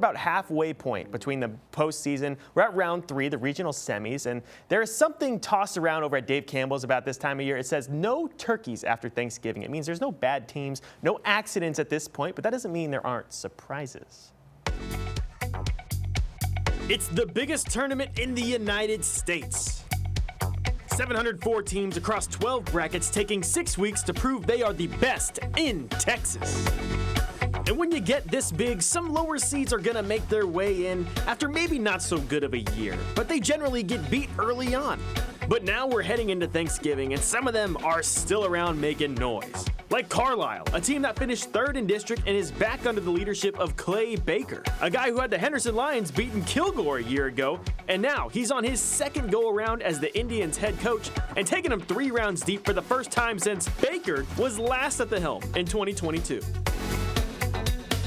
About halfway point between the postseason. We're at round 3, the regional semis, and there is something tossed around over at Dave Campbell's about this time of year. It says no turkeys after Thanksgiving. It means there's no bad teams, no accidents at this point, but that doesn't mean there aren't surprises. It's the biggest tournament in the United States. 704 teams across 12 brackets taking 6 weeks to prove they are the best in Texas. And when you get this big, some lower seeds are gonna make their way in after maybe not so good of a year, but they generally get beat early on. But now we're heading into Thanksgiving, and some of them are still around making noise. Like Carlisle, a team that finished 3rd in district and is back under the leadership of Clay Baker, a guy who had the Henderson Lions beating Kilgore a year ago, and now he's on his second go-around as the Indians' head coach and taking them 3 rounds deep for the first time since Baker was last at the helm in 2022.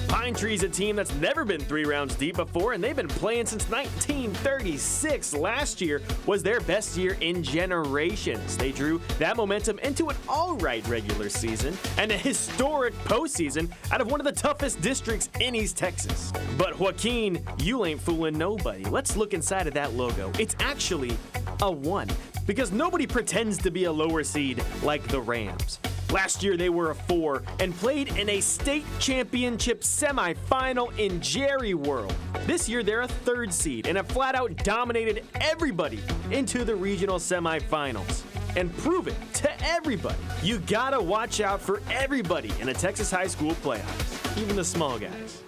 Pine Tree's a team that's never been 3 rounds deep before, and they've been playing since 1936. Last year was their best year in generations. They drew that momentum into an all-right regular season and a historic postseason out of one of the toughest districts in East Texas. But Joaquin, you ain't fooling nobody. Let's look inside of that logo. It's actually a 1, because nobody pretends to be a lower seed like the Rams. Last year, they were a 4 and played in a state championship semifinal in Jerry World. This year, they're a 3rd seed and have flat out dominated everybody into the regional semifinals. And prove it to everybody. You gotta watch out for everybody in the Texas high school playoffs, even the small guys.